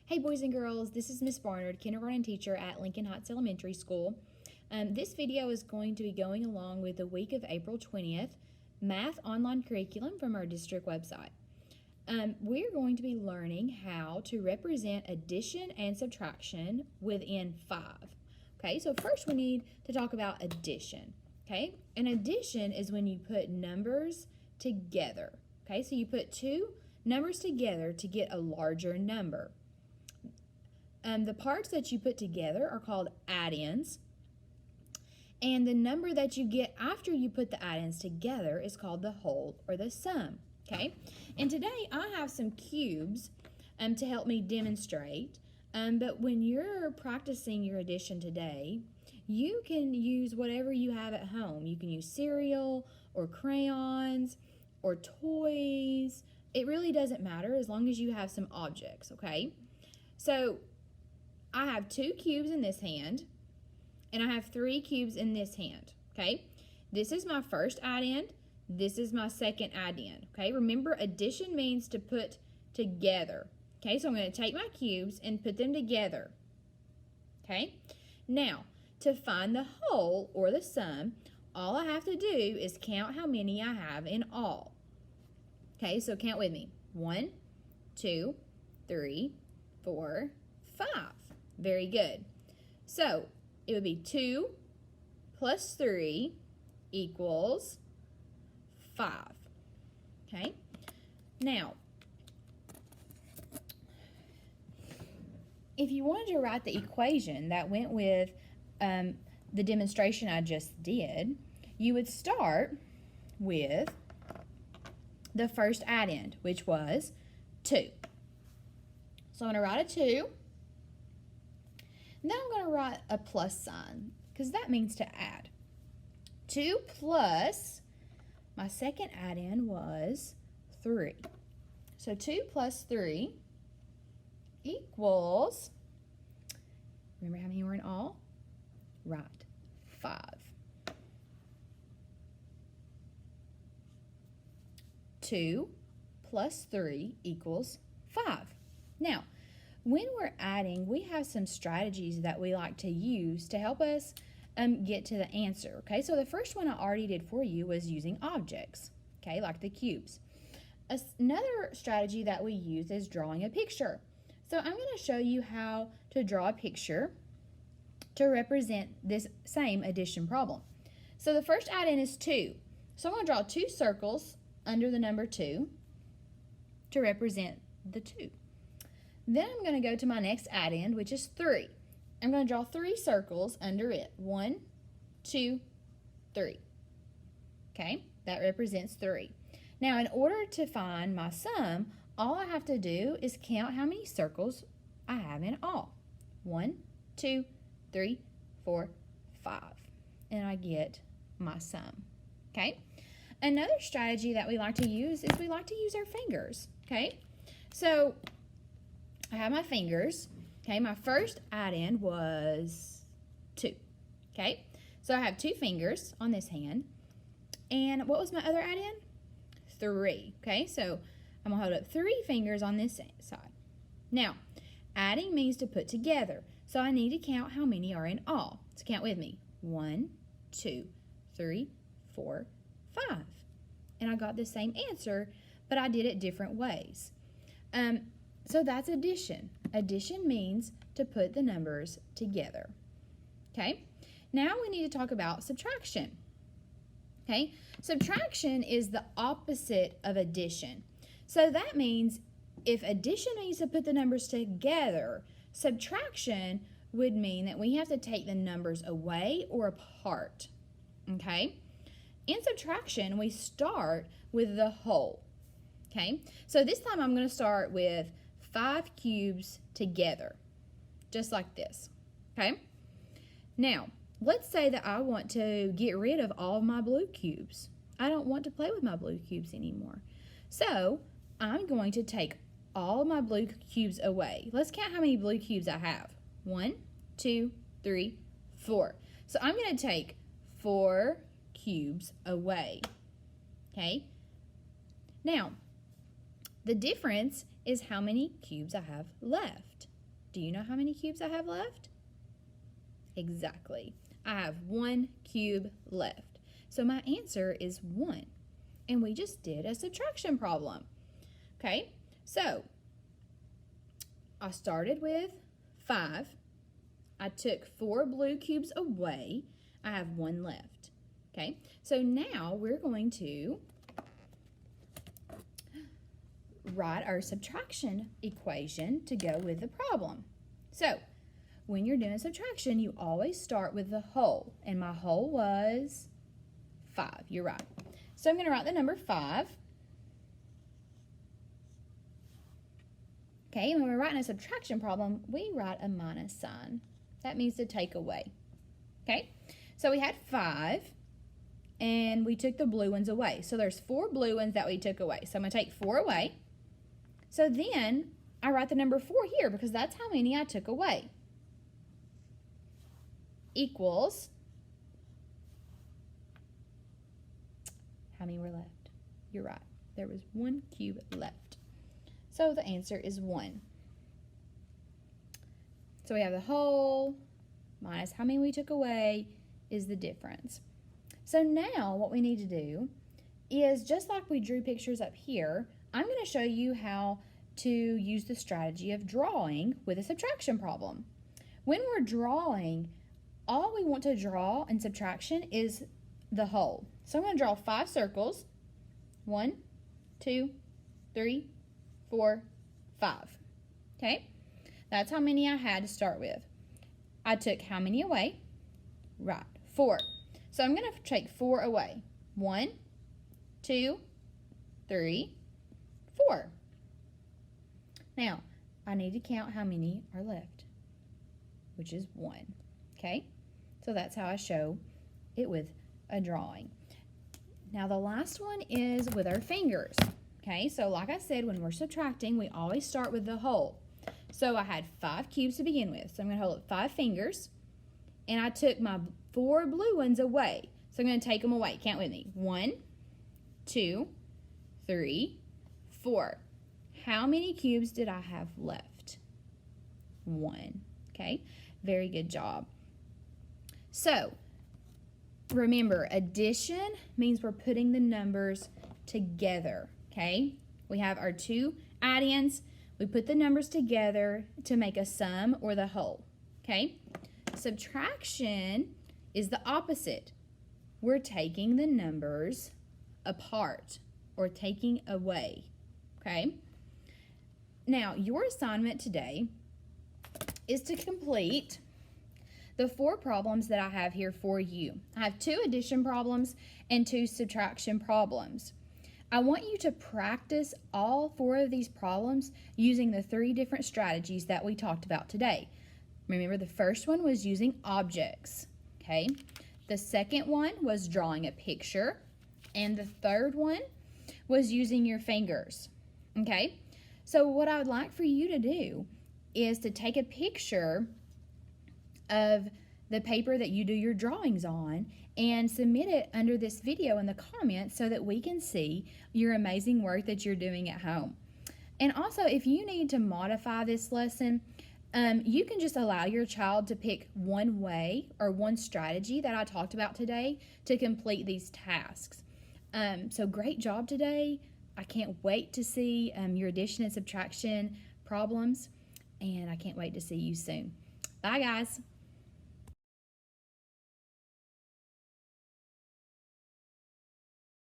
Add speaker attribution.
Speaker 1: Hey boys and girls, this is Miss Barnard, kindergarten teacher at Lincoln Heights Elementary School. This video is going to be going along with the week of April 20th math online curriculum from our district website. We're going to be learning how to represent addition and subtraction within 5. Okay, so first we need to talk about addition. Okay, and addition is when you put numbers together. Okay, so you put two numbers together to get a larger number. The parts that you put together are called add-ins, and the number that you get after you put the add-ins together is called the whole or the sum. Okay, and today I have some cubes to help me demonstrate, but when you're practicing your addition today, you can use whatever you have at home. You can use cereal or crayons or toys. It really doesn't matter as long as you have some objects, okay? So I have 2 cubes in this hand, and I have 3 cubes in this hand, okay? This is my first add-in. This is my second add-in, okay? Remember, addition means to put together, okay? So I'm going to take my cubes and put them together, okay? Now, to find the whole or the sum, all I have to do is count how many I have in all. Okay, so count with me. 1, 2, 3, 4, 5. Very good. So it would be 2 plus 3 equals 5. Okay, now if you wanted to write the equation that went with the demonstration I just did, you would start with the first add-in, which was 2. So I'm going to write a 2. And then I'm going to write a plus sign, because that means to add. 2 plus, my second add-in was 3. So 2 plus 3 equals, remember how many were in all? Right, 5. 2 plus 3 equals 5. Now, when we're adding, we have some strategies that we like to use to help us get to the answer, okay? So the first one I already did for you was using objects, okay, like the cubes. Another strategy that we use is drawing a picture. So I'm going to show you how to draw a picture to represent this same addition problem. So the first add-in is 2. So I'm going to draw 2 circles under the number 2 to represent the 2. Then I'm going to go to my next add-in, which is 3. I'm going to draw 3 circles under it. 1, 2, 3. Okay, that represents 3. Now, in order to find my sum, all I have to do is count how many circles I have in all. 1, 2, 3, 4, 5. And I get my sum. Okay? Another strategy that we like to use is we like to use our fingers. Okay? So I have my fingers. Okay, my first add-in was 2. Okay, so I have 2 fingers on this hand. And what was my other add-in? 3. Okay, so I'm going to hold up 3 fingers on this side. Now, adding means to put together. So I need to count how many are in all. So count with me. 1, 2, 3, 4, 5. And I got the same answer, but I did it different ways. So that's addition. Addition means to put the numbers together. Okay? Now we need to talk about subtraction. Okay? Subtraction is the opposite of addition. So that means if addition means to put the numbers together, subtraction would mean that we have to take the numbers away or apart. Okay? In subtraction, we start with the whole. Okay? So this time I'm going to start with 5 cubes together, just like this. Okay? Now, let's say that I want to get rid of all of my blue cubes. I don't want to play with my blue cubes anymore. So I'm going to take all of my blue cubes away. Let's count how many blue cubes I have. 1, 2, 3, 4. So I'm going to take 4 cubes away. Okay? Now, the difference is how many cubes I have left. Do you know how many cubes I have left? Exactly. I have 1 cube left. So my answer is 1. And we just did a subtraction problem. Okay, so I started with 5. I took 4 blue cubes away. I have 1 left. Okay, so now we're going to write our subtraction equation to go with the problem. So when you're doing subtraction, you always start with the whole, and my whole was 5. You're right. So I'm going to write the number 5. Okay, and when we're writing a subtraction problem, we write a minus sign. That means to take away. Okay, so we had 5, and we took the blue ones away. So there's 4 blue ones that we took away. So I'm going to take 4 away. So then I write the number 4 here because that's how many I took away. Equals, how many were left? You're right. There was 1 cube left. So the answer is 1. So we have the whole minus how many we took away is the difference. So now what we need to do is, just like we drew pictures up here, I'm going to show you how to use the strategy of drawing with a subtraction problem. When we're drawing, all we want to draw in subtraction is the whole. So I'm going to draw 5 circles. 1, 2, 3, 4, 5. Okay? That's how many I had to start with. I took how many away? Right, 4. So I'm going to take 4 away. 1, 2, 3, 4. Now, I need to count how many are left, which is 1. Okay? So that's how I show it with a drawing. Now the last one is with our fingers. Okay, so like I said, when we're subtracting, we always start with the whole. So I had 5 cubes to begin with. So I'm going to hold up 5 fingers, and I took my 4 blue ones away. So I'm going to take them away. Count with me. 1, 2, 3, 4. How many cubes did I have left? 1. Okay, very good job. So remember, addition means we're putting the numbers together. Okay, we have our 2 add-ins. We put the numbers together to make a sum or the whole. Okay, subtraction is the opposite. We're taking the numbers apart or taking away. Okay, now your assignment today is to complete the 4 problems that I have here for you. I have 2 addition problems and 2 subtraction problems. I want you to practice all 4 of these problems using the 3 different strategies that we talked about today. Remember, the first one was using objects, okay? The second one was drawing a picture, and the third one was using your fingers, okay? So what I would like for you to do is to take a picture of the paper that you do your drawings on and submit it under this video in the comments so that we can see your amazing work that you're doing at home. And also, if you need to modify this lesson, you can just allow your child to pick one way or one strategy that I talked about today to complete these tasks. So great job today. I can't wait to see your addition and subtraction problems, and I can't wait to see you soon. Bye, guys.